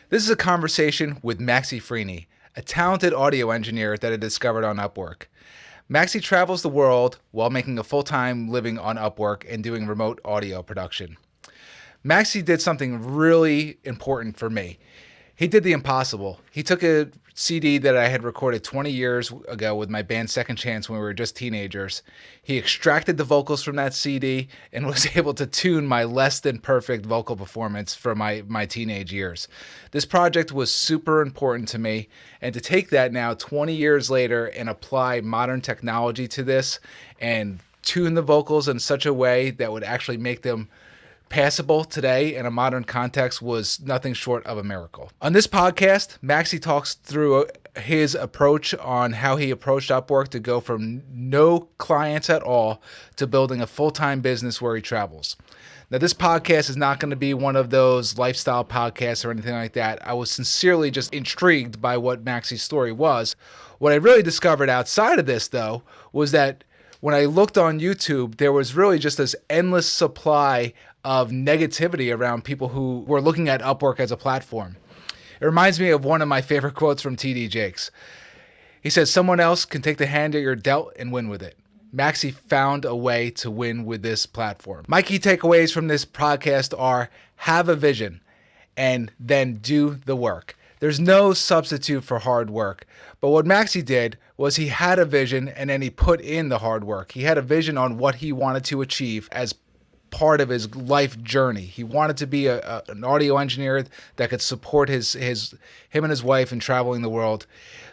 This is a conversation with Maxi Frini, a talented audio engineer that I discovered on Upwork. Maxi travels the world while making a full-time living on Upwork and doing remote audio production. Maxi did something really important for me. He did the impossible. He took a CD that I had recorded 20 years ago with my band Second Chance when we were just teenagers. He extracted the vocals from that CD and was able to tune my less than perfect vocal performance from my teenage years. This project was super important to me, and to take that now 20 years later and apply modern technology to this and tune the vocals in such a way that would actually make them passable today in a modern context was nothing short of a miracle. On this podcast, Maxi talks through his approach on how he approached Upwork to go from no clients at all to building a full-time business where he travels. Now, this podcast is not going to be one of those lifestyle podcasts or anything like that. I was sincerely just intrigued by what Maxi's story was. What I really discovered outside of this, though, was that when I looked on YouTube, there was really just this endless supply of negativity around people who were looking at Upwork as a platform. It reminds me of one of my favorite quotes from T.D. Jakes. He says, "Someone else can take the hand that you're dealt and win with it." Maxi found a way to win with this platform. My key takeaways from this podcast are: have a vision and then do the work. There's no substitute for hard work. But what Maxi did was he had a vision and then he put in the hard work. He had a vision on what he wanted to achieve as part of his life journey. He wanted to be an audio engineer that could support him and his wife in traveling the world.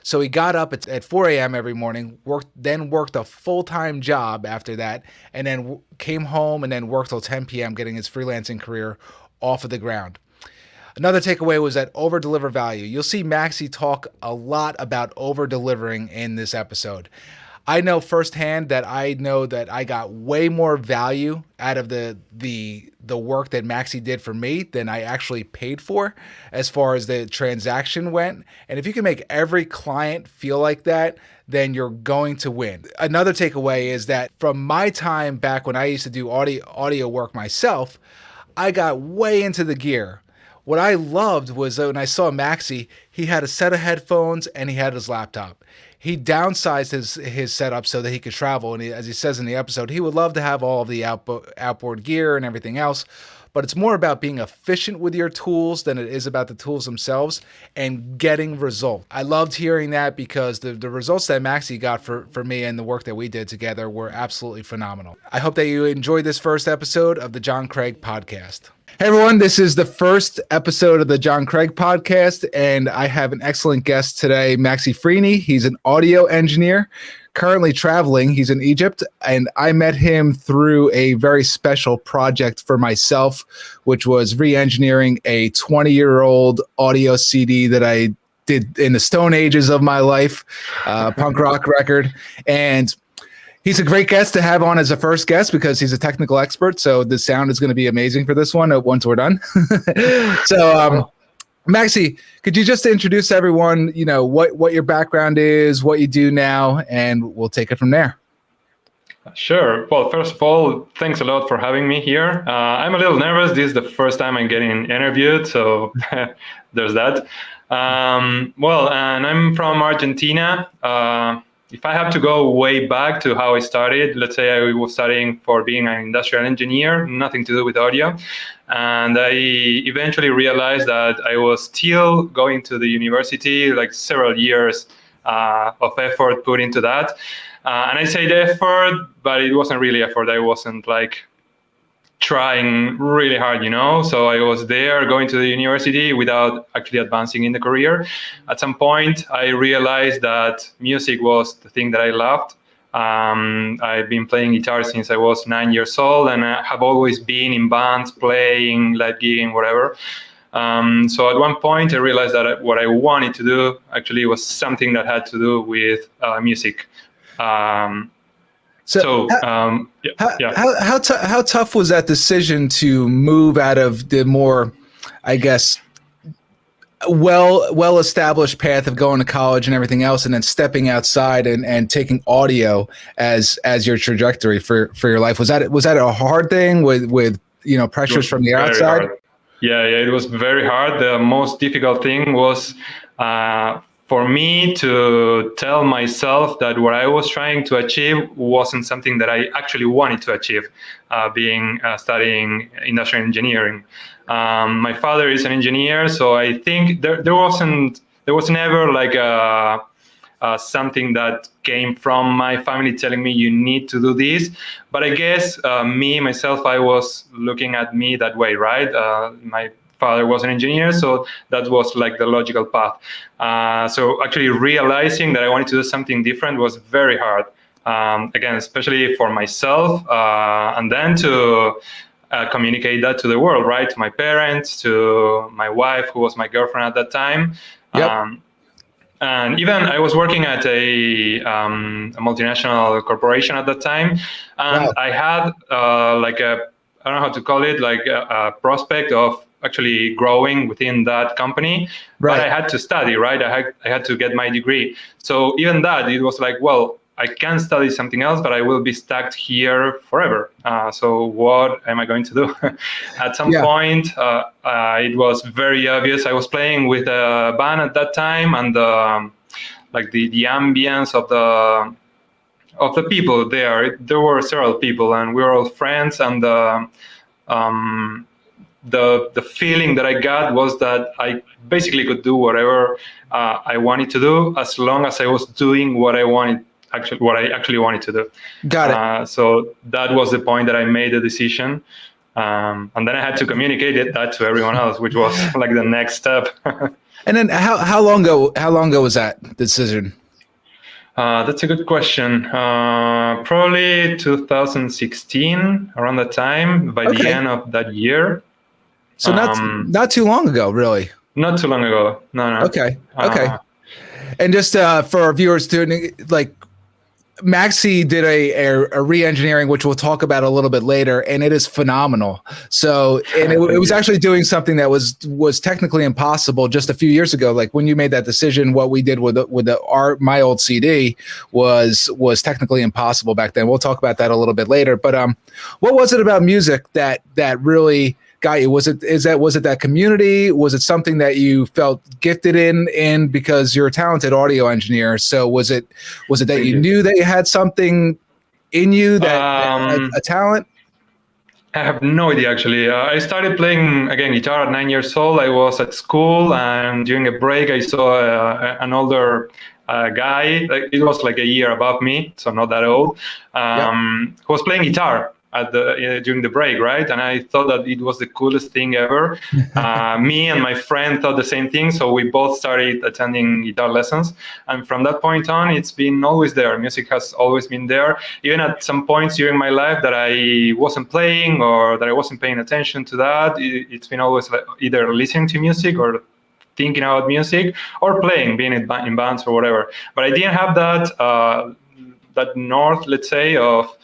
So he got up at 4 a.m. every morning, worked a full-time job after that, and then came home and then worked till 10 p.m. getting his freelancing career off of the ground. Another takeaway was that over-deliver value. You'll see Maxi talk a lot about over-delivering in this episode. I know firsthand that I got way more value out of the work that Maxi did for me than I actually paid for as far as the transaction went. And if you can make every client feel like that, then you're going to win. Another takeaway is that from my time back when I used to do audio work myself, I got way into the gear. What I loved was when I saw Maxi, he had a set of headphones and he had his laptop. He downsized his setup so that he could travel. And as he says in the episode, he would love to have all of the outboard gear and everything else. But it's more about being efficient with your tools than it is about the tools themselves and getting results. I loved hearing that because the results that Maxi got for me and the work that we did together were absolutely phenomenal. I hope that you enjoyed this first episode of the Jon Kragh podcast. Hey everyone, this is the first episode of the Jon Kragh podcast, and I have an excellent guest today, Maxi Frini. He's an audio engineer, currently traveling. He's in Egypt, and I met him through a very special project for myself, which was re-engineering a 20-year-old audio CD that I did in the stone ages of my life, punk rock record. And he's a great guest to have on as a first guest because he's a technical expert. So the sound is going to be amazing for this one once we're done. So, Maxi, could you just introduce everyone, what your background is, what you do now, and we'll take it from there. Sure. Well, first of all, thanks a lot for having me here. I'm a little nervous. This is the first time I'm getting interviewed, so there's that. And I'm from Argentina. If I have to go way back to how I started, let's say I was studying for being an industrial engineer, nothing to do with audio. And I eventually realized that I was still going to the university, like several years of effort put into that. And I say the effort, but it wasn't really effort. I wasn't like trying really hard, So I was there going to the university without actually advancing in the career. At some point, I realized that music was the thing that I loved. I've been playing guitar since I was 9 years old, and I have always been in bands, playing, live gigging, whatever. So at one point, I realized that what I wanted to do actually was something that had to do with music. How tough was that decision to move out of the more, I guess, well established path of going to college and everything else, and then stepping outside and taking audio as your trajectory for your life? Was that a hard thing with pressures from the outside? Hard. Yeah, it was very hard. The most difficult thing was for me to tell myself that what I was trying to achieve wasn't something that I actually wanted to achieve, being studying industrial engineering. My father is an engineer, so I think there was never like something that came from my family telling me you need to do this. But I guess myself, I was looking at me that way, right? My father was an engineer, so that was like the logical path. So actually realizing that I wanted to do something different was very hard. Again, especially for myself, and then to communicate that to the world, right? To my parents, to my wife, who was my girlfriend at that time. Yep. And even I was working at a multinational corporation at that time, and Wow. I had like a, I don't know how to call it, like a prospect of actually growing within that company. But I Right. had to study, right? I had to get my degree. So even that, it was like, well, I can study something else, but I will be stuck here forever. So what am I going to do? At some Yeah. point, it was very obvious. I was playing with a band at that time, and like the ambience of the people there. There were several people, and we were all friends. And um, the feeling that I got was that I basically could do whatever I wanted to do as long as I was doing what I actually wanted to do. Got it. So that was the point that I made the decision. And then I had to communicate that to everyone else, which was like the next step. And then how long ago was that decision? That's a good question. Probably 2016, around that time, by the Okay. end of that year. So not too long ago, really. Not too long ago. No. Okay. Okay. And just for our viewers, too, like Maxi did a re-engineering, which we'll talk about a little bit later, and it is phenomenal. So, and it Thank was you. actually doing something that was technically impossible just a few years ago. Like when you made that decision, what we did with my old CD was technically impossible back then. We'll talk about that a little bit later. But what was it about music that really got you? Was it that community? Was it something that you felt gifted in because you're a talented audio engineer? So was it that Thank you you. knew that you had something in you that Um, a talent? I have no idea actually. I started playing again guitar at 9 years old. I was at school, and during a break, I saw an older guy. Like, it was like a year above me, so not that old. Yep. Who was playing guitar at the during the break, right? And I thought that it was the coolest thing ever. Me and my friend thought the same thing, so we both started attending guitar lessons. And from that point on, it's been always there. Music has always been there. Even at some points during my life that I wasn't playing or that I wasn't paying attention to that, it's been always like either listening to music or thinking about music or playing, being in bands or whatever. But I didn't have that north, let's say, of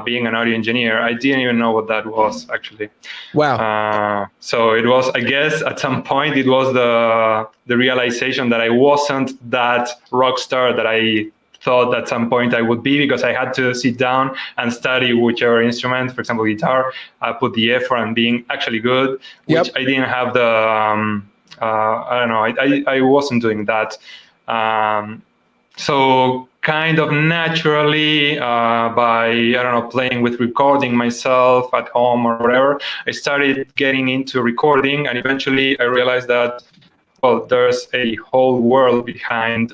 being an audio engineer. I didn't even know what that was actually. Wow. So it was, I guess, at some point, it was the realization that I wasn't that rock star that I thought at some point I would be, because I had to sit down and study whichever instrument, for example, guitar, put the effort on being actually good, which Yep. I didn't have the, I don't know, I wasn't doing that. So kind of naturally, by, I don't know, playing with recording myself at home or whatever, I started getting into recording, and eventually I realized that, well, there's a whole world behind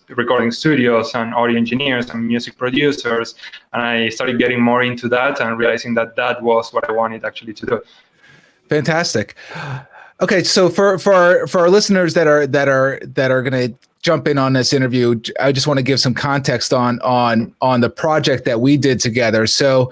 recording studios and audio engineers and music producers, and I started getting more into that and realizing that that was what I wanted actually to do. Fantastic. Okay, so for our listeners that are going to jump in on this interview, I just want to give some context on the project that we did together. So,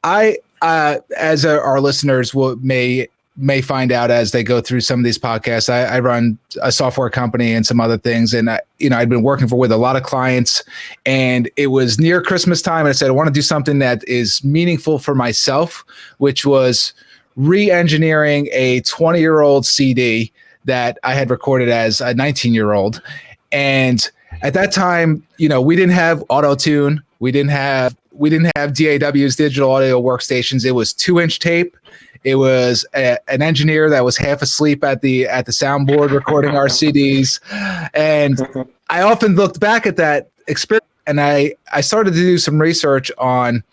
as our listeners may find out as they go through some of these podcasts, I run a software company and some other things, and I'd been working with a lot of clients, and it was near Christmas time, and I said I want to do something that is meaningful for myself, which was re-engineering a 20-year-old CD that I had recorded as a 19-year-old. And at that time, we didn't have auto-tune. We didn't have DAWs, digital audio workstations. It was 2-inch tape. It was an engineer that was half asleep at the soundboard recording our CDs, and I often looked back at that experience, and I started to do some research on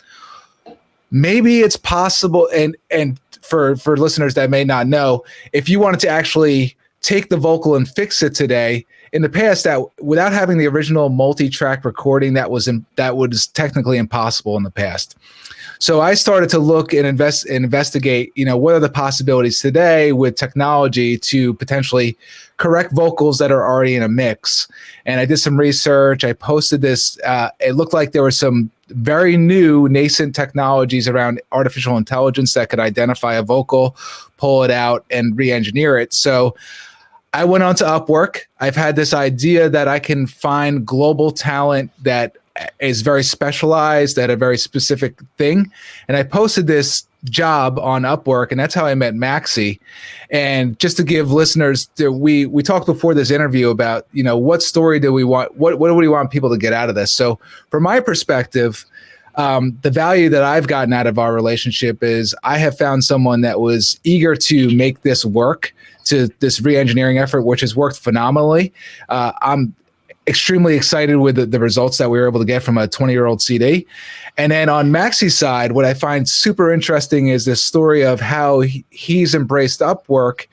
maybe it's possible, and for listeners that may not know, if you wanted to actually take the vocal and fix it today, in the past, that without having the original multi-track recording, that was technically impossible in the past. So I started to look and investigate, what are the possibilities today with technology to potentially correct vocals that are already in a mix. And I did some research. I posted this. It looked like there were some very new nascent technologies around artificial intelligence that could identify a vocal, pull it out, and re-engineer it. So I went on to Upwork. I've had this idea that I can find global talent that is very specialized at a very specific thing. And I posted this job on Upwork, and that's how I met Maxi. And just to give listeners, we talked before this interview about, what story do we want? What do we want people to get out of this? So from my perspective, the value that I've gotten out of our relationship is I have found someone that was eager to make this work, to this re-engineering effort, which has worked phenomenally. I'm extremely excited with the results that we were able to get from a 20-year-old CD. And then on Maxi's side, what I find super interesting is this story of how he's embraced Upwork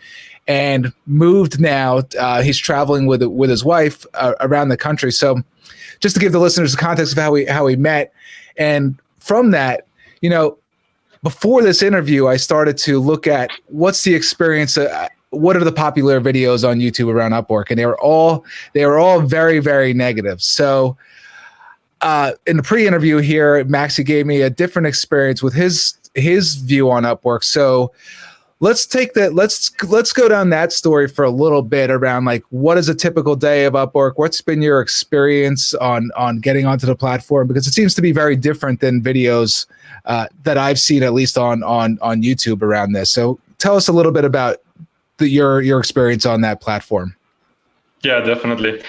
and moved now. He's traveling with his wife around the country. So just to give the listeners the context of how we met. And from that, before this interview, I started to look at what's the experience. What are the popular videos on YouTube around Upwork? And they were all very, very negative. So in the pre-interview here, Maxi gave me a different experience with his view on Upwork. So let's take that. Let's go down that story for a little bit around like what is a typical day of Upwork? What's been your experience on getting onto the platform? Because it seems to be very different than videos that I've seen, at least on YouTube around this. So tell us a little bit about your experience on that platform. Yeah, definitely.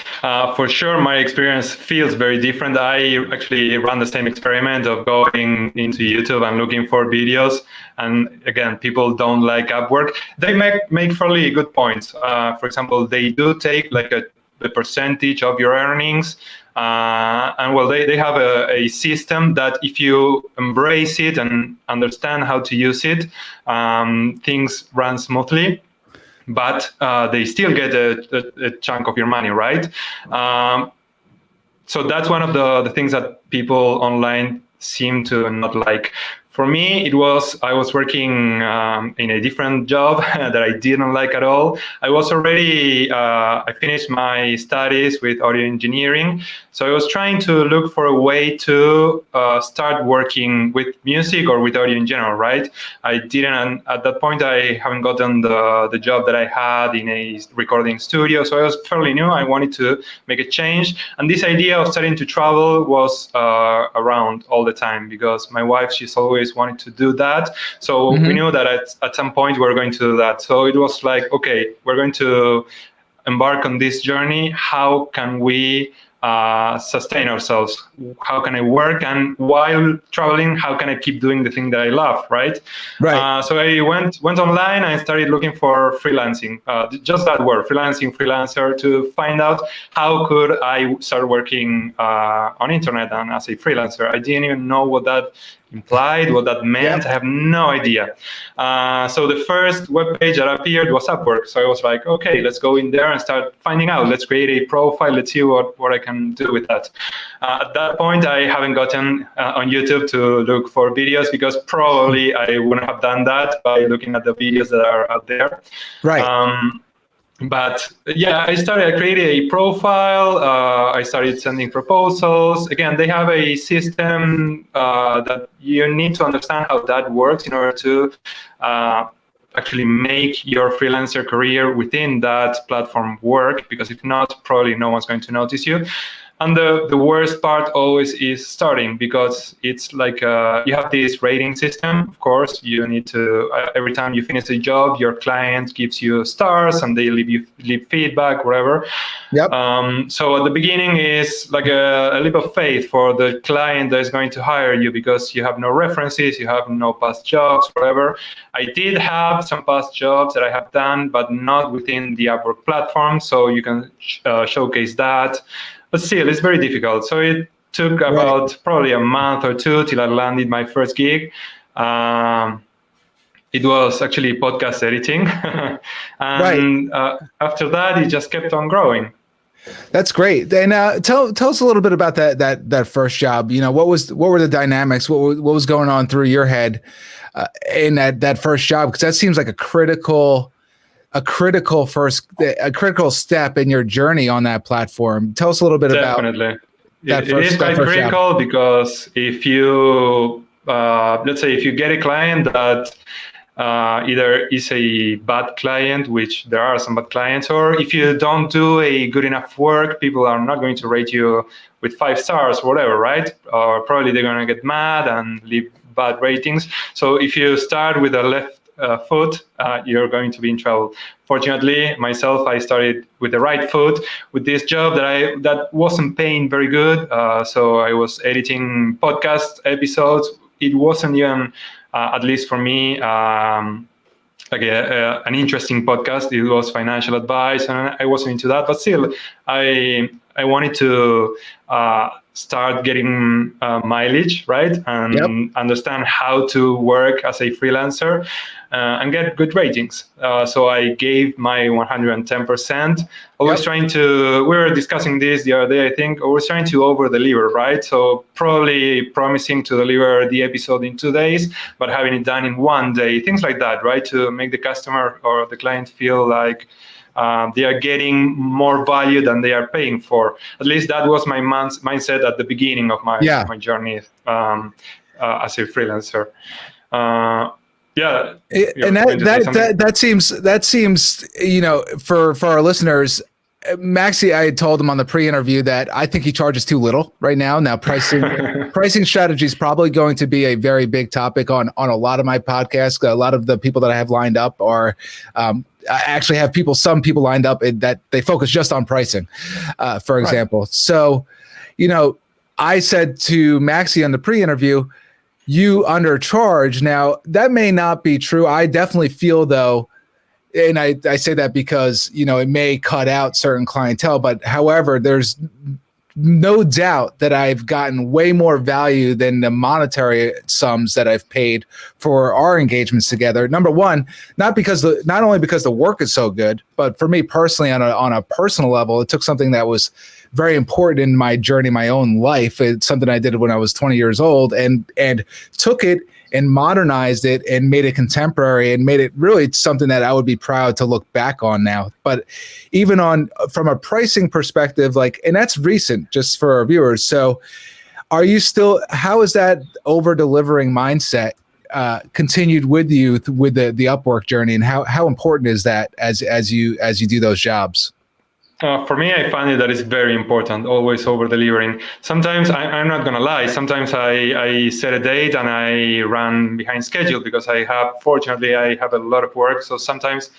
For sure, my experience feels very different. I actually run the same experiment of going into YouTube and looking for videos. And again, people don't like Upwork. They make fairly good points. For example, they do take like the percentage of your earnings. And well, they have a system that if you embrace it and understand how to use it, things run smoothly. But they still get a chunk of your money, right? So that's one of the things that people online seem to not like. For me, I was working in a different job that I didn't like at all. I was already, I finished my studies with audio engineering. So I was trying to look for a way to start working with music or with audio in general, right? I didn't, at that point, I haven't gotten the job that I had in a recording studio. So I was fairly new. I wanted to make a change. And this idea of starting to travel was around all the time because my wife, she's always wanted to do that. So we knew that at some point we were going to do that. So it was like, okay, we're going to embark on this journey. How can we sustain ourselves? How can I work? And while traveling, how can I keep doing the thing that I love, right? So I went online and I started looking for freelancing, just that word, freelancer, to find out how could I start working on internet and as a freelancer. I didn't even know what that implied, what that meant. Yep. I have no idea. So the first webpage that appeared was Upwork. So I was like, okay, let's go in there and start finding out. Let's create a profile. Let's see what I can do with that. At that point, I haven't gotten on YouTube to look for videos because probably I wouldn't have done that by looking at the videos that are out there. Right. But yeah, I created a profile. I started sending proposals. Again, they have a system that you need to understand how that works in order to actually make your freelancer career within that platform work, because if not, probably no one's going to notice you. And the worst part always is starting, because it's like you have this rating system. Of course, you need to every time you finish a job, your client gives you stars and they leave feedback, whatever. Yep. So at the beginning is like a leap of faith for the client that is going to hire you, because you have no references, you have no past jobs, whatever. I did have some past jobs that I have done, but not within the Upwork platform, so you can showcase that. But still, it's very difficult. So it took about probably a month or two till I landed my first gig. It was actually podcast editing. And after that, it just kept on growing. That's great. And tell us a little bit about that first job. You know, what were the dynamics? What was going on through your head in that first job? Because that seems like a critical step in your journey on that platform. Tell us a little bit about that. It is quite critical job. Because if you let's say if you get a client that either is a bad client, which there are some bad clients, or if you don't do a good enough work, people are not going to rate you with 5 stars or whatever, right? Or probably they're going to get mad and leave bad ratings. So if you start with a left foot, you're going to be in trouble. Fortunately, myself, I started with the right foot with this job that wasn't paying very good. So I was editing podcast episodes. It wasn't even at least for me, like an interesting podcast. It was financial advice, and I wasn't into that. But still, I wanted to start getting mileage, right, and understand how to work as a freelancer and get good ratings. So I gave my 110%. Always trying to. We were discussing this the other day. I think always trying to over deliver, right? So probably promising to deliver the episode in 2 days, but having it done in 1 day. Things like that, right? To make the customer or the client feel like they are getting more value than they are paying for. At least that was my mindset at the beginning of my journey as a freelancer. And that seems, you know, for our listeners, Maxi, I told him on the pre-interview that I think he charges too little right now. Now, pricing strategy is probably going to be a very big topic on a lot of my podcasts. A lot of the people that I have lined up are, I actually have some people lined up that they focus just on pricing, for example. So, you know, I said to Maxi on the pre-interview, you undercharge. Now, that may not be true. I definitely feel, though, and I say that because, you know, it may cut out certain clientele, but however, there's no doubt that I've gotten way more value than the monetary sums that I've paid for our engagements together. Number one, not only because the work is so good, but for me personally, on a personal level, it took something that was very important in my journey, my own life. It's something I did when I was 20 years old, and took it and modernized it and made it contemporary and made it really something that I would be proud to look back on now. But even from a pricing perspective, and that's recent just for our viewers. So how is that over delivering mindset continued with you with the Upwork journey, and how important is that as you do those jobs? For me, I find that it's very important, always over-delivering. Sometimes, I'm not going to lie, sometimes I set a date and I run behind schedule because fortunately, I have a lot of work. So sometimes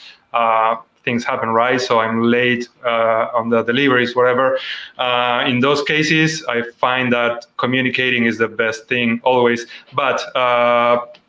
things happen, right? So I'm late on the deliveries, whatever. In those cases, I find that communicating is the best thing always. But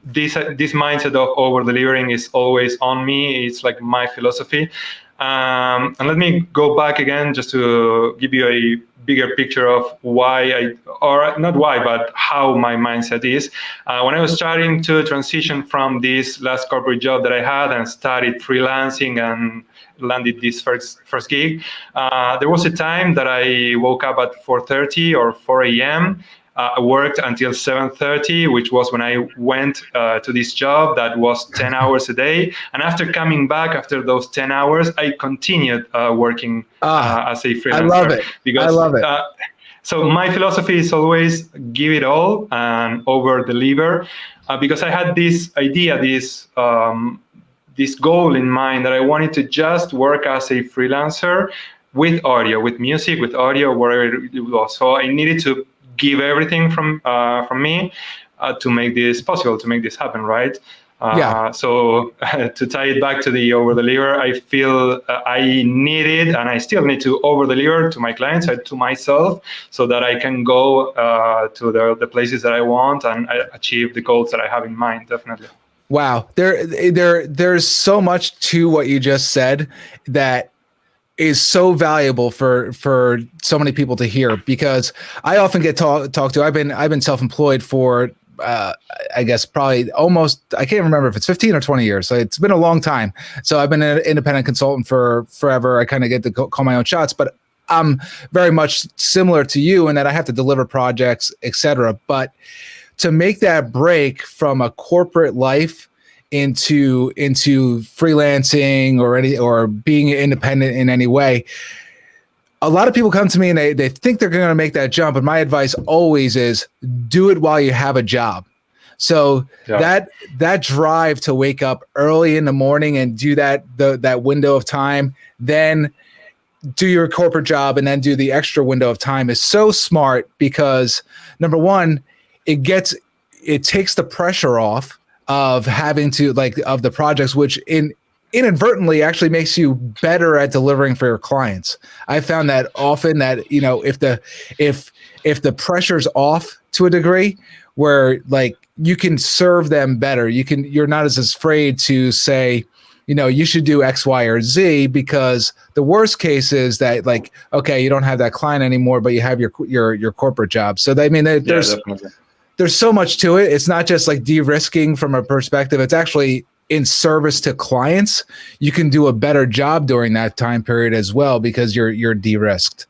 this mindset of over-delivering is always on me. It's like my philosophy. And let me go back again just to give you a bigger picture of not why, but how my mindset is. When I was starting to transition from this last corporate job that I had and started freelancing and landed this first gig, there was a time that I woke up at 4:30 or 4 a.m. I worked until 7:30, which was when I went to this job that was 10 hours a day. And after coming back after those 10 hours, I continued working as a freelancer. I love it. So my philosophy is always give it all and over deliver, because I had this idea, this goal in mind that I wanted to just work as a freelancer with audio, with music, with audio, wherever it was. So I needed to give everything from me to make this possible, to make this happen, right? So to tie it back to the over-deliver, I feel I needed, and I still need to over-deliver to my clients and to myself, so that I can go to the places that I want and achieve the goals that I have in mind. Definitely. Wow, there's so much to what you just said that is so valuable for so many people to hear, because I often get talked to. I've been self-employed for I guess probably almost, I can't remember if it's 15 or 20 years. So it's been a long time. So I've been an independent consultant for forever. I kind of get to call my own shots, but I'm very much similar to you in that I have to deliver projects, etc. But to make that break from a corporate life into freelancing or being independent in any way, a lot of people come to me and they think they're going to make that jump. And my advice always is do it while you have a job. So that drive to wake up early in the morning and do that window of time, then do your corporate job and then do the extra window of time is so smart, because number one, it takes the pressure off of having to of the projects, which inadvertently actually makes you better at delivering for your clients. I found that often that, if the pressure's off to a degree where you can serve them better, you're not as afraid to say, you should do X, Y, or Z, because the worst case is that okay, you don't have that client anymore, but you have your corporate job. So there's so much to it. It's not just de-risking from a perspective. It's actually in service to clients. You can do a better job during that time period as well, because you're de-risked.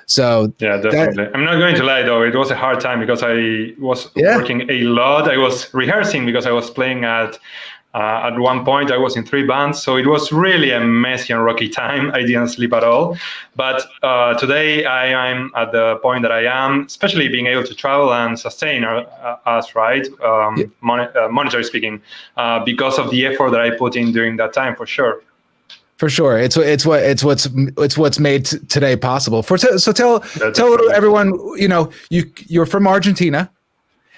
So yeah, definitely. I'm not going to lie though, it was a hard time because I was working a lot. I was rehearsing because I was playing at one point I was in 3 bands, so it was really a messy and rocky time. I didn't sleep at all. But today I'm at the point that I am, especially being able to travel and sustain us, right? Monetary speaking, because of the effort that I put in during that time, for sure. For sure, it's what's made today possible. So tell everyone, you're from Argentina.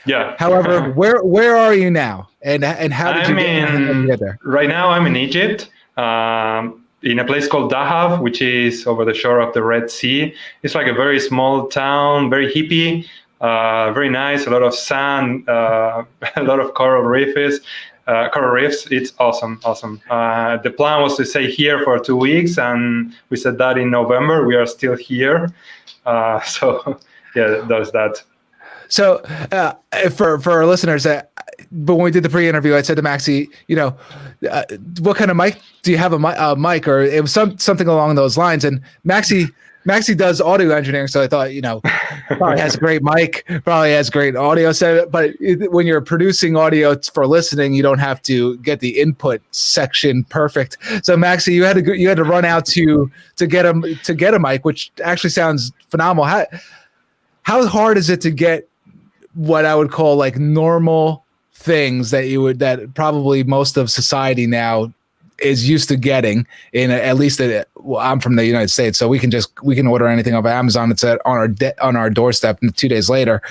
Yeah. However, where are you now, and how did you get there? Right now, I'm in Egypt, in a place called Dahab, which is over the shore of the Red Sea. It's like a very small town, very hippie, very nice. A lot of sand, a lot of coral reefs. It's awesome. The plan was to stay here for 2 weeks, and we said that in November. We are still here. So yeah, there's that. So for our listeners, but when we did the pre-interview, I said to Maxi, what kind of mic do you have? A mic, or it was something along those lines. And Maxi does audio engineering, so I thought, probably has a great mic, probably has great audio set. But when you're producing audio for listening, you don't have to get the input section perfect. So Maxi, you had to run out to get a mic, which actually sounds phenomenal. How hard is it to get what I would call normal things that probably most of society now is used to getting at least I'm from the United States, so we can order anything off of Amazon. It's on our doorstep 2 days later.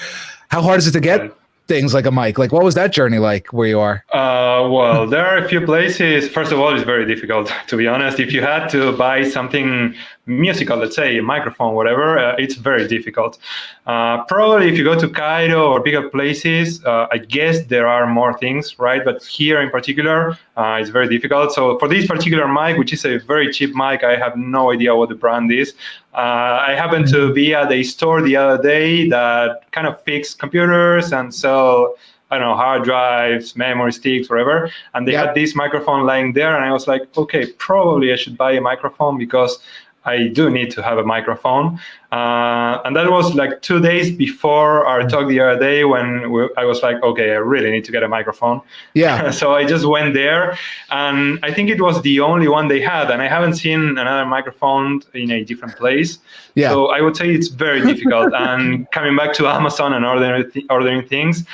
How hard is it to get things like a mic? What was that journey like where you are? Well, there are a few places. First of all, it's very difficult, to be honest. If you had to buy something musical, let's say a microphone, whatever, it's very difficult. Probably if you go to Cairo or bigger places, I guess there are more things, right? But here in particular, it's very difficult. So for this particular mic, which is a very cheap mic, I have no idea what the brand is. I happened to be at a store the other day that kind of fix computers and sell, I don't know, hard drives, memory sticks, whatever. And they had this microphone lying there. And I was like, okay, probably I should buy a microphone because I do need to have a microphone. And that was 2 days before our talk the other day when I was like, okay, I really need to get a microphone. Yeah. So I just went there, and I think it was the only one they had. And I haven't seen another microphone in a different place. Yeah. So I would say it's very difficult. And coming back to Amazon and ordering things,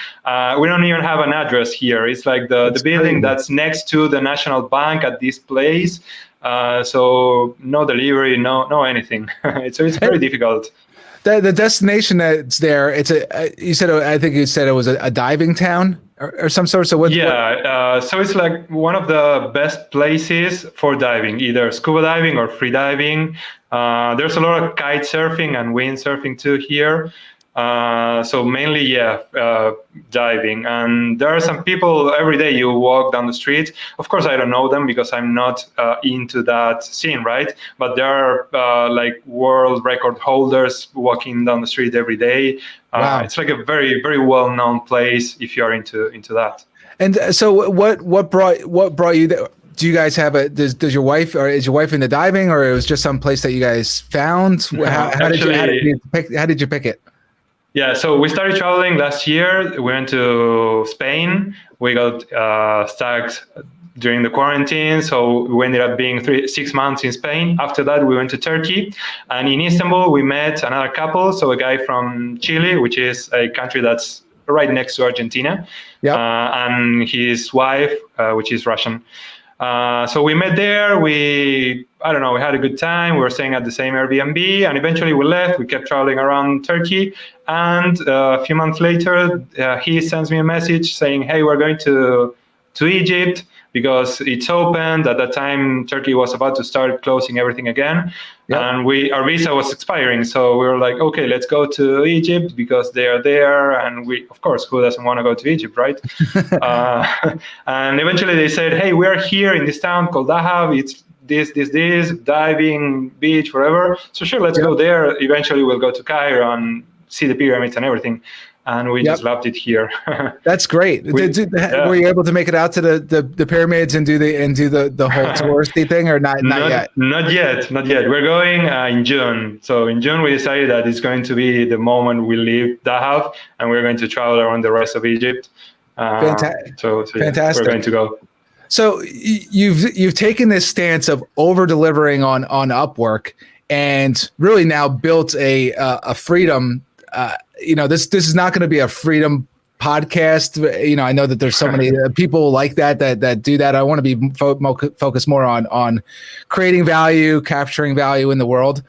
we don't even have an address here. It's like the building that's next to the National Bank at this place. So no delivery, no anything. So it's very difficult. The destination that's there, it's you said, I think you said it was a diving town or some sort. So what? Yeah, so it's like one of the best places for diving, either scuba diving or free diving. There's a lot of kite surfing and windsurfing too here. So mainly, diving. And there are some people every day you walk down the street. Of course, I don't know them because I'm not into that scene, right? But there are like world record holders walking down the street every day. Wow. It's like a very, very well-known place if you are into that. And so what brought you there? Do you guys have does your wife, or is your wife into diving, or it was just some place that you guys found? How did you pick it? Yeah, so we started traveling last year. We went to Spain. We got stuck during the quarantine, so we ended up being 6 months in Spain. After that, we went to Turkey, and in Istanbul, we met another couple. So a guy from Chile, which is a country that's right next to Argentina, and his wife, which is Russian. So we met there. We had a good time. We were staying at the same Airbnb, and eventually we left. We kept traveling around Turkey, and a few months later, he sends me a message saying, "Hey, we're going to Egypt because it's opened." At that time, Turkey was about to start closing everything again, and our visa was expiring. So we were like, "Okay, let's go to Egypt because they are there." And we, of course, who doesn't want to go to Egypt, right? And eventually they said, "Hey, we are here in this town called Dahab. It's this, diving, beach, whatever. So sure, let's go there. Eventually we'll go to Cairo and see the pyramids and everything." And we just loved it here. That's great. Were you able to make it out to the pyramids and do the whole touristy thing, or not yet? Not yet. We're going in June. So in June we decided that it's going to be the moment we leave Dahab, and we're going to travel around the rest of Egypt. Fantastic. We're going to go. So you've taken this stance of over delivering on Upwork, and really now built a freedom. This is not going to be a freedom podcast. I know that there's so many people like that do that. I want to be focused more on creating value, capturing value in the world.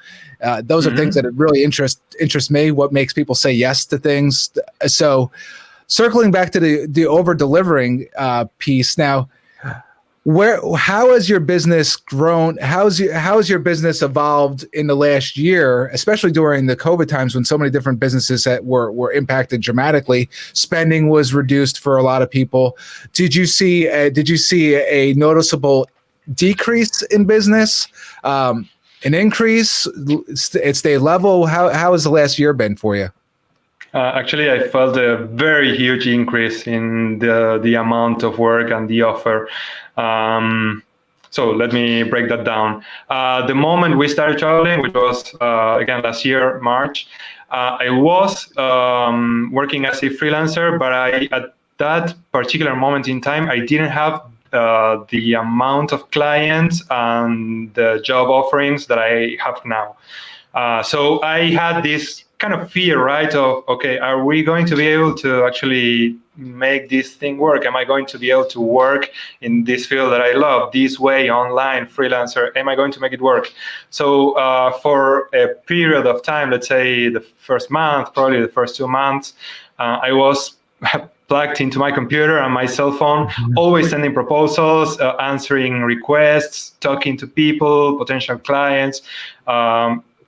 Those are things that really interest me. What makes people say yes to things. So circling back to the over delivering piece now. How has your business grown? How has your business evolved in the last year, especially during the COVID times when so many different businesses that were impacted dramatically? Spending was reduced for a lot of people. Did you see a noticeable decrease in business? An increase? It stayed level? How has the last year been for you? Actually, I felt a very huge increase in the amount of work and the offer. So let me break that down. The moment we started traveling, which was again last year, March, I was working as a freelancer, but at that particular moment in time, I didn't have the amount of clients and the job offerings that I have now. So I had this kind of fear, right? Of, okay, are we going to be able to actually make this thing work? Am I going to be able to work in this field that I love, this way, online, freelancer? Am I going to make it work? So for a period of time, let's say the first month, probably the first 2 months, I was plugged into my computer and my cell phone, always sending proposals, answering requests, talking to people, potential clients,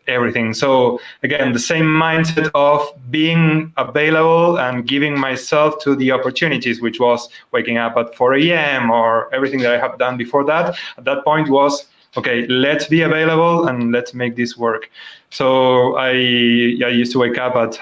everything. So again, the same mindset of being available and giving myself to the opportunities, which was waking up at 4 a.m. or everything that I have done before that. At that point was, okay, let's be available and let's make this work. So I used to wake up at,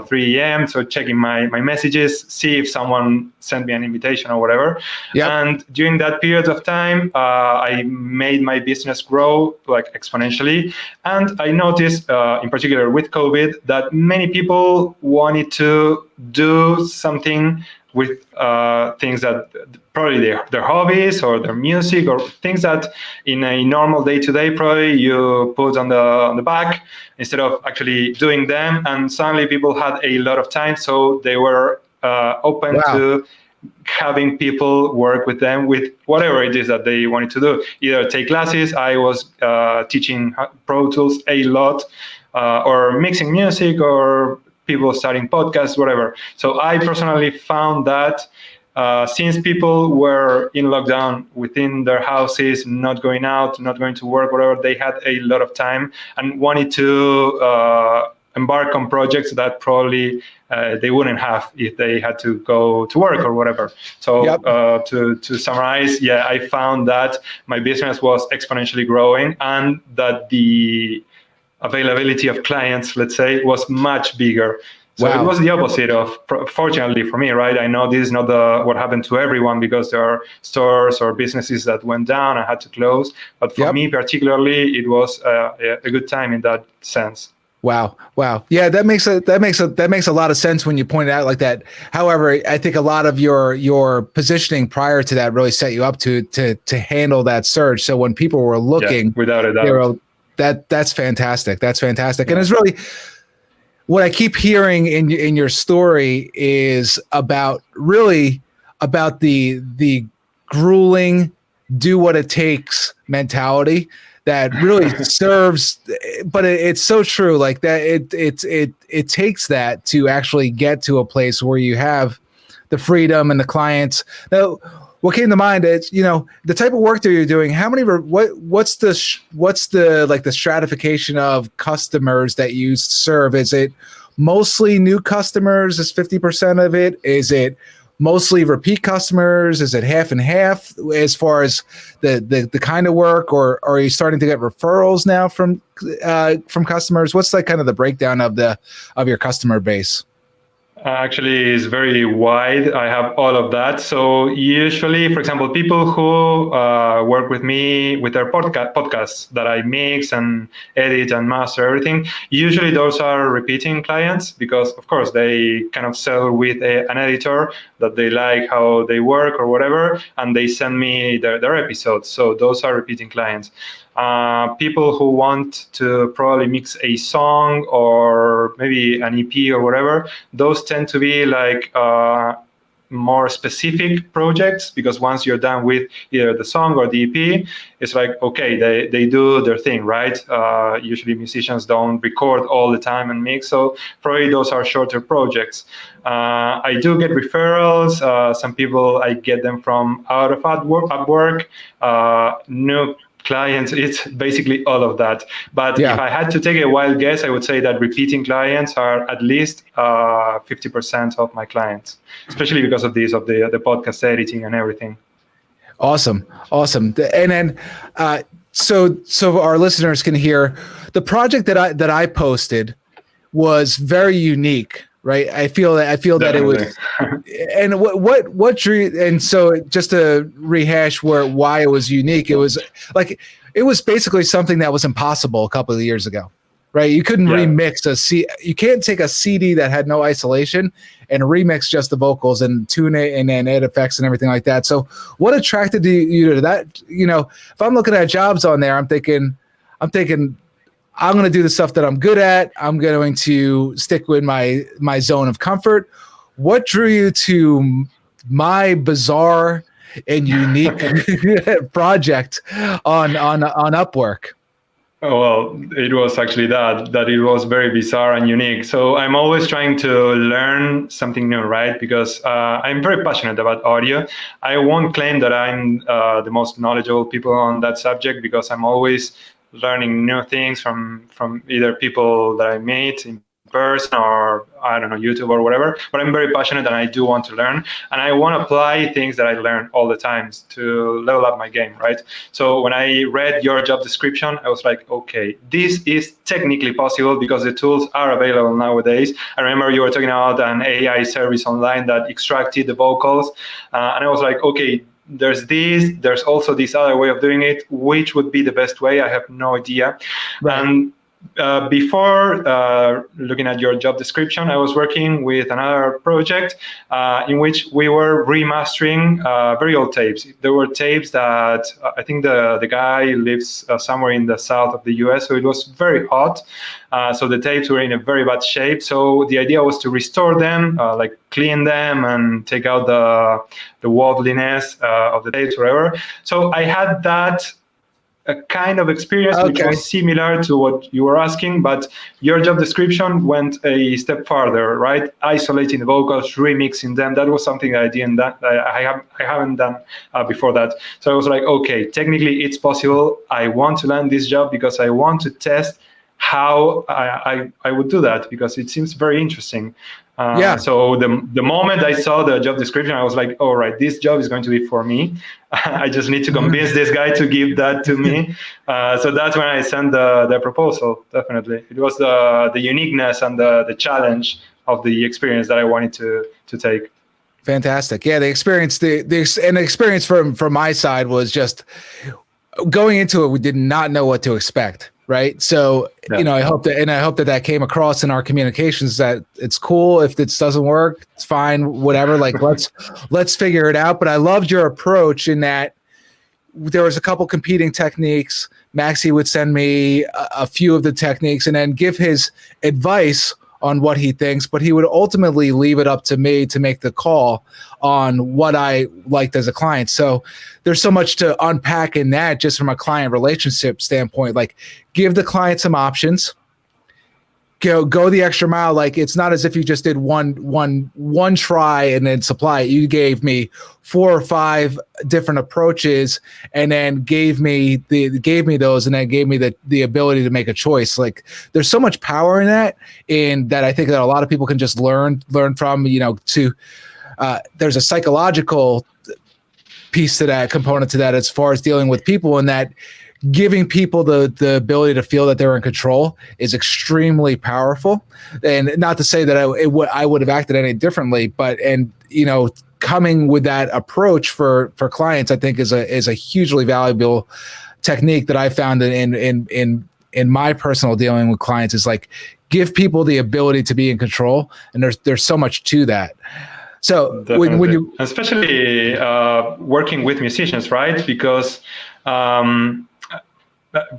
3 a.m. So checking my messages, see if someone sent me an invitation or whatever. Yep. And during that period of time, I made my business grow like exponentially. And I noticed, in particular with COVID, that many people wanted to do something with things that probably their hobbies or their music or things that in a normal day-to-day probably you put on the back instead of actually doing them. And suddenly people had a lot of time, so they were open to having people work with them with whatever it is that they wanted to do. Either take classes. I was teaching Pro Tools a lot, or mixing music, or people starting podcasts, whatever. So I personally found that since people were in lockdown within their houses, not going out, not going to work, whatever, they had a lot of time and wanted to embark on projects that probably they wouldn't have if they had to go to work or whatever. So Yep. to summarize, yeah, I found that my business was exponentially growing and that the availability of clients, let's say, was much bigger. So it Wow. was the opposite of, fortunately for me, right? I know this is not what happened to everyone, because there are stores or businesses that went down and had to close. But for Yep. me particularly, it was a good time in that sense. Wow. Yeah, that makes a lot of sense when you point it out like that. However, I think a lot of your positioning prior to that really set you up to handle that surge. So when people were looking, without a doubt, that's fantastic. That's fantastic. Yeah. And it's really what I keep hearing in your story is about the grueling, do what it takes mentality that really serves, but it's so true. Like that, it takes that to actually get to a place where you have the freedom and the clients. Now, what came to mind is, the type of work that you're doing. How many? What's the like the stratification of customers that you serve? Is it mostly new customers? Is 50% of it? Is it mostly repeat customers? Is it half and half as far as the kind of work, or are you starting to get referrals now from customers? What's like kind of the breakdown of your customer base? Actually, is very wide. I have all of that. So usually, for example, people who work with me with their podcasts that I mix and edit and master everything, usually those are repeating clients, because of course they kind of sell with an editor that they like how they work or whatever, and they send me their episodes. So those are repeating clients. People who want to probably mix a song or maybe an EP or whatever, those tend to be like more specific projects, because once you're done with either the song or the EP, it's like, okay, they do their thing, right? Usually musicians don't record all the time and mix, so probably those are shorter projects. I do get referrals. Some people, I get them from out of Upwork, new clients. It's basically all of that. But if I had to take a wild guess, I would say that repeating clients are at least 50% of my clients, especially because of this, of the podcast editing and everything. Awesome. And then, so our listeners can hear, the project that I posted was very unique, right? I feel Definitely. That it was, and what drew, and so just to rehash why it was unique, it was like, it was basically something that was impossible a couple of years ago, right? You couldn't remix you can't take a CD that had no isolation and remix just the vocals and tune it and then add effects and everything like that. So what attracted you to that? If I'm looking at jobs on there, I'm thinking, I'm going to do the stuff that I'm good at. I'm going to stick with my zone of comfort. What drew you to my bizarre and unique project on Upwork? Well, it was actually that it was very bizarre and unique. So I'm always trying to learn something new, right? Because I'm very passionate about audio. I won't claim that I'm the most knowledgeable people on that subject, because I'm always learning new things from either people that I meet in person, or I don't know, YouTube or whatever. But I'm very passionate and I do want to learn, and I want to apply things that I learn all the times to level up my game, right? So when I read your job description, I was like, okay, this is technically possible because the tools are available nowadays. I remember you were talking about an AI service online that extracted the vocals, and I was like, okay, there's also this other way of doing it. Which would be the best way? I have no idea. Right. And before looking at your job description, I was working with another project in which we were remastering very old tapes. There were tapes that I think the guy lives somewhere in the south of the US, so it was very hot. So the tapes were in a very bad shape. So the idea was to restore them, like clean them and take out the wobbliness of the tapes, whatever. So I had that a kind of experience which was similar to what you were asking, but your job description went a step farther, right? Isolating the vocals, remixing them. That was something I didn't. I haven't done before that. So I was like, okay, technically it's possible. I want to land this job because I want to test how I would do that, because it seems very interesting. So the moment I saw the job description, I was like, all right, this job is going to be for me. I just need to convince this guy to give that to me. So that's when I sent the proposal. Definitely, it was the uniqueness and the challenge of the experience that I wanted to take. Fantastic. Yeah, the experience, the experience from my side was just going into it. We did not know what to expect. Right. So, I hope that came across in our communications, that it's cool. If this doesn't work, it's fine, whatever. Like, let's figure it out. But I loved your approach in that there was a couple competing techniques. Maxi would send me a few of the techniques and then give his advice on what he thinks, but he would ultimately leave it up to me to make the call on what I liked as a client. So there's so much to unpack in that, just from a client relationship standpoint. Like, give the client some options, go the extra mile. Like, it's not as if you just did one try and then supply it. You gave me 4 or 5 different approaches and then gave me those, and then gave me the ability to make a choice. Like, there's so much power in that I think that a lot of people can just learn from, there's a psychological piece to that, component to that, as far as dealing with people, and that giving people the ability to feel that they're in control is extremely powerful. And not to say that I would have acted any differently, but coming with that approach for clients, I think is a hugely valuable technique that I found in my personal dealing with clients. Is like, give people the ability to be in control, and there's so much to that. So when you, especially working with musicians, right? Because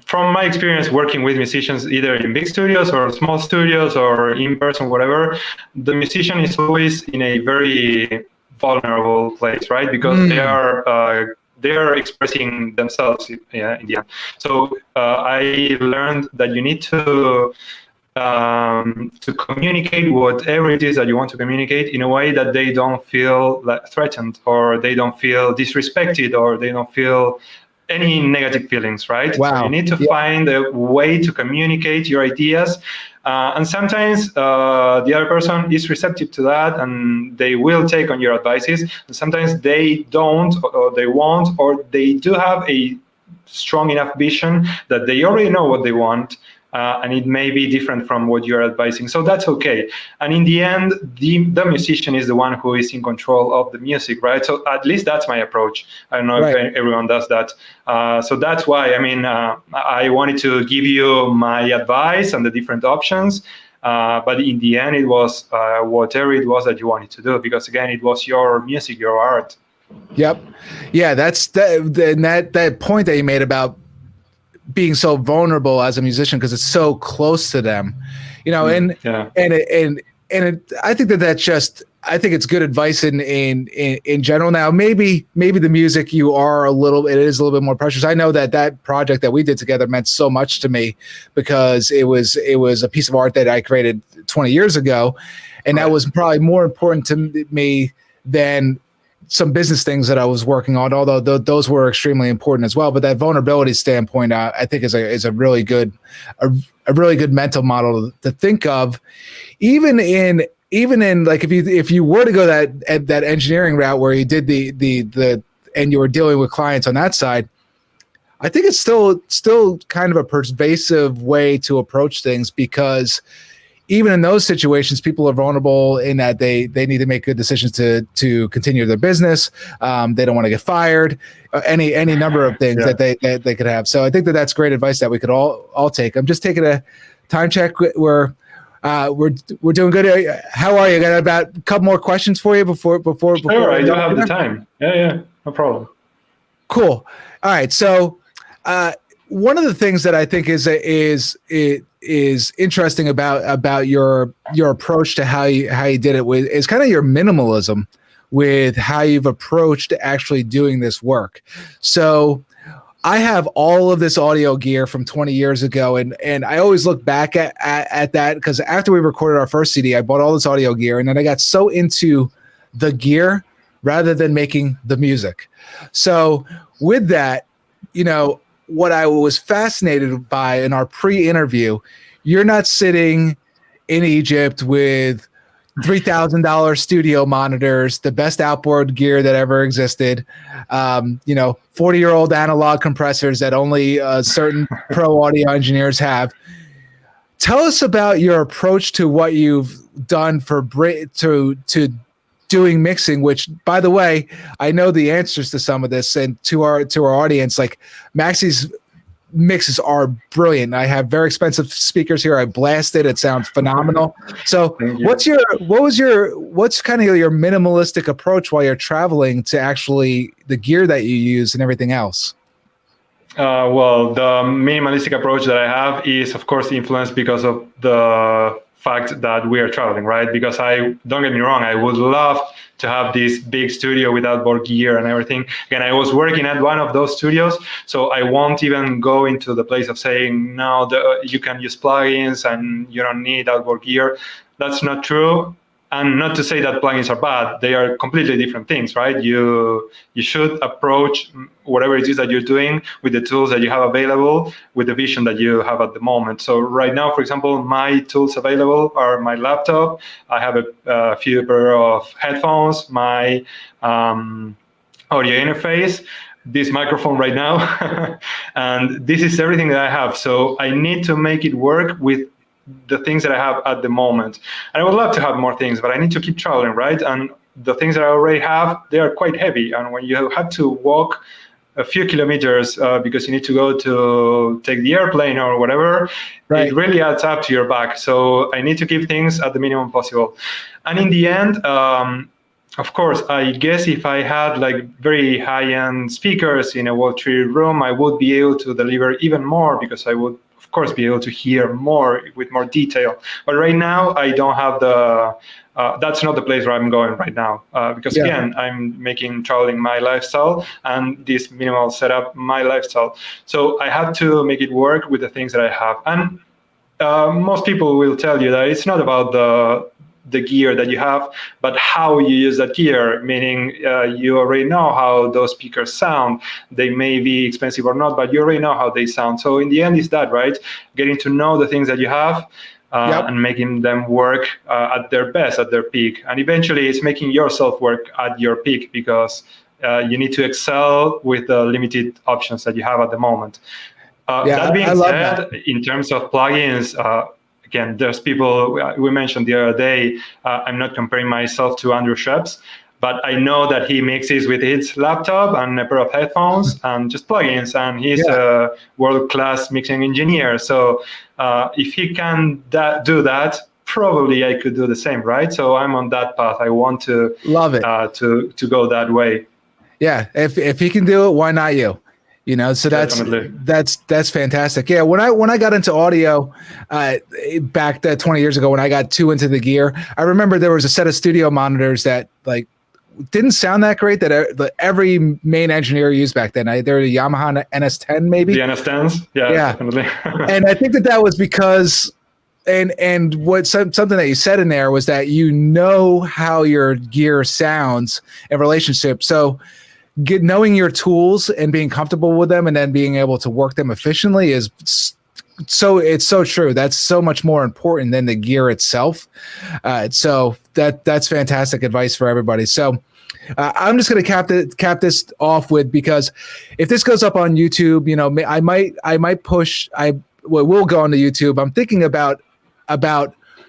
from my experience working with musicians, either in big studios or small studios or in person, whatever, the musician is always in a very vulnerable place, right? Because they are expressing themselves in the end. So I learned that you need to communicate whatever it is that you want to communicate in a way that they don't feel threatened, or they don't feel disrespected, or they don't feel any negative feelings, right? Wow. So you need to find a way to communicate your ideas. And sometimes the other person is receptive to that, and they will take on your advices. And sometimes they don't, or they won't, or they do have a strong enough vision that they already know what they want. And it may be different from what you're advising. So that's okay. And in the end, the musician is the one who is in control of the music, right? So at least that's my approach. I don't know if everyone does that. So that's why, I wanted to give you my advice and the different options. But in the end, it was whatever it was that you wanted to do, because again, it was your music, your art. Yep. Yeah, that's that point that you made about being so vulnerable as a musician, because it's so close to them, and I think that's just, I think it's good advice in general. Now, maybe the music, it is a little bit more precious. I know that project that we did together meant so much to me, because it was a piece of art that I created 20 years ago. And that was probably more important to me than some business things that I was working on, although those were extremely important as well. But that vulnerability standpoint, I think is a really good mental model to think of, even in like, if you were to go that engineering route where you did the and you were dealing with clients on that side. I think it's still kind of a pervasive way to approach things, because even in those situations, people are vulnerable in that they need to make good decisions to continue their business. They don't want to get fired. Any number of things that they could have. So I think that's great advice that we could all take. I'm just taking Time check. We're doing good. How are you? Got about a couple more questions for you before. Sure, I do have the time. Yeah, no problem. Cool. All right. So, one of the things that I think is interesting about your approach to how you did it with is kind of your minimalism with how you've approached actually doing this work. So I have all of this audio gear from 20 years ago, and I always look back at that because after we recorded our first CD, I bought all this audio gear, and then I got so into the gear rather than making the music. So with that, what I was fascinated by in our pre-interview, you're not sitting in Egypt with $3,000 studio monitors, the best outboard gear that ever existed, 40-year-old analog compressors that only certain pro audio engineers have. Tell us about your approach to what you've done to doing mixing, which, by the way, I know the answers to some of this, and to our audience, like Maxi's mixes are brilliant. I have very expensive speakers here. I blast it. It sounds phenomenal. So what's kind of your minimalistic approach while you're traveling to actually the gear that you use and everything else? Well, the minimalistic approach that I have is, of course, influenced because of the fact that we are traveling, right? Because don't get me wrong, I would love to have this big studio with outboard gear and everything. Again, I was working at one of those studios, so I won't even go into the place of saying, no, you can use plugins and you don't need outboard gear. That's not true. And not to say that plugins are bad, they are completely different things, right? You should approach whatever it is that you're doing with the tools that you have available, with the vision that you have at the moment. So right now, for example, my tools available are my laptop. I have a few pair of headphones, my audio interface, this microphone right now, and this is everything that I have. So I need to make it work with the things that I have at the moment. And I would love to have more things, but I need to keep traveling, right? And the things that I already have, they are quite heavy. And when you have to walk a few kilometers because you need to go to take the airplane or whatever, right, it really adds up to your back. So I need to keep things at the minimum possible. And in the end, of course, I guess if I had like very high-end speakers in a wall-treated room, I would be able to deliver even more because I would, of course, be able to hear more with more detail. But right now, I don't have that's not the place where I'm going right now. Because again, I'm making traveling my lifestyle and this minimal setup my lifestyle. So I have to make it work with the things that I have. And most people will tell you that it's not about the gear that you have, but how you use that gear, meaning you already know how those speakers sound. They may be expensive or not, but you already know how they sound. So in the end, it's that, right? Getting to know the things that you have and making them work at their best, at their peak. And eventually it's making yourself work at your peak because you need to excel with the limited options that you have at the moment. That being said, in terms of plugins, again, there's people, we mentioned the other day, I'm not comparing myself to Andrew Sheps, but I know that he mixes with his laptop and a pair of headphones and just plugins, and he's a world-class mixing engineer. So if he can do that, probably I could do the same, right? So I'm on that path. I want to love it to go that way. Yeah, if he can do it, why not you? So that's fantastic. Yeah, when I got into audio back 20 years ago, when I got too into the gear, I remember there was a set of studio monitors that like didn't sound that great that every main engineer used back then. They're the Yamaha NS10 maybe. The NS10s, yeah, definitely. And I think that was because and what something that you said in there was that how your gear sounds in relationship. So knowing your tools and being comfortable with them and then being able to work them efficiently is it's so true. That's so much more important than the gear itself. So that's fantastic advice for everybody. So I'm just going to cap this off with, because if this goes up on YouTube, I might push, we'll go onto YouTube. I'm thinking about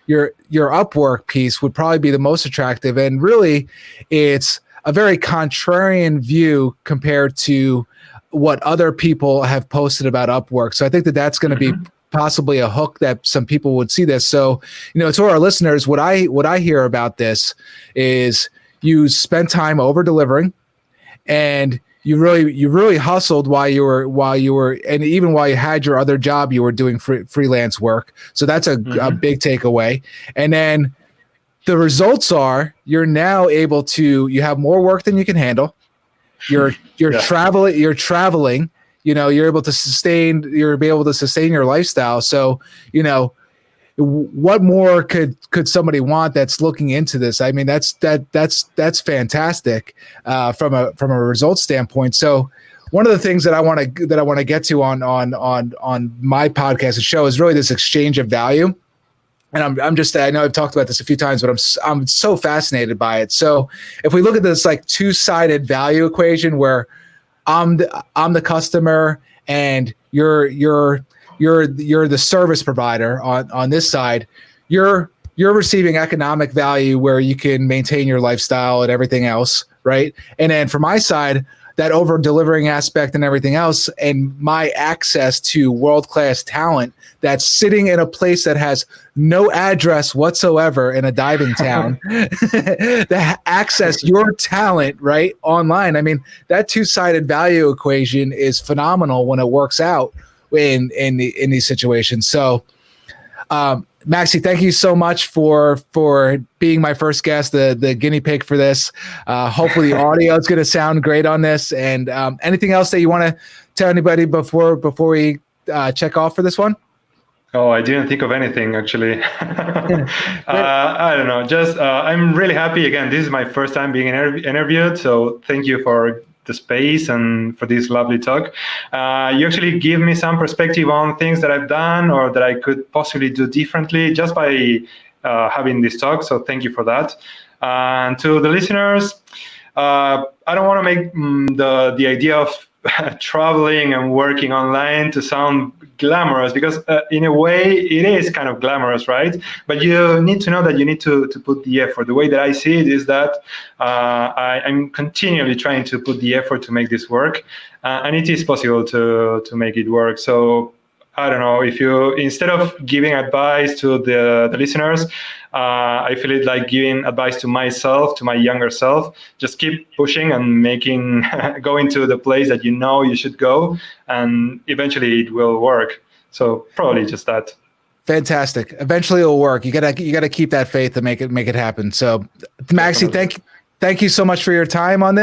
your Upwork piece would probably be the most attractive. And really it's a very contrarian view compared to what other people have posted about Upwork. So I think that's going to be possibly a hook that some people would see this. So, to our listeners, what I hear about this is you spent time over delivering, and you really hustled while you were, and even while you had your other job, you were doing freelance work. So that's a big takeaway. And then the results are you're now able to, you have more work than you can handle. You're traveling, you're able to sustain your lifestyle. So, what more could somebody want that's looking into this? I mean, that's fantastic from a results standpoint. So one of the things that I want to get to on my podcast and show is really this exchange of value. And I know I've talked about this a few times, but I'm so fascinated by it. So if we look at this like two-sided value equation where I'm the customer and you're the service provider on this side, you're receiving economic value where you can maintain your lifestyle and everything else, right? And then from my side, that over delivering aspect and everything else, and my access to world-class talent that's sitting in a place that has no address whatsoever in a diving town, to access your talent right online. I mean, that two-sided value equation is phenomenal when it works out in these situations. So, Maxi, thank you so much for being my first guest, the guinea pig for this. Hopefully the audio is going to sound great on this. And anything else that you want to tell anybody before we check off for this one? Oh, I didn't think of anything, actually. I don't know. Just I'm really happy. Again, this is my first time being interviewed. So thank you for the space and for this lovely talk. You actually give me some perspective on things that I've done or that I could possibly do differently just by having this talk. So thank you for that. And to the listeners, I don't want to make the idea of traveling and working online to sound glamorous, because in a way it is kind of glamorous, right? But you need to know that you need to put the effort. The way that I see it is that I'm continually trying to put the effort to make this work, and it is possible to make it work. So I don't know, if you, instead of giving advice to the listeners, I feel it like giving advice to myself, to my younger self. Just keep pushing and going to the place that you know you should go, and eventually it will work. So probably just that. Fantastic. Eventually it'll work. You gotta keep that faith to make it happen. So Maxi, thank you so much for your time on this.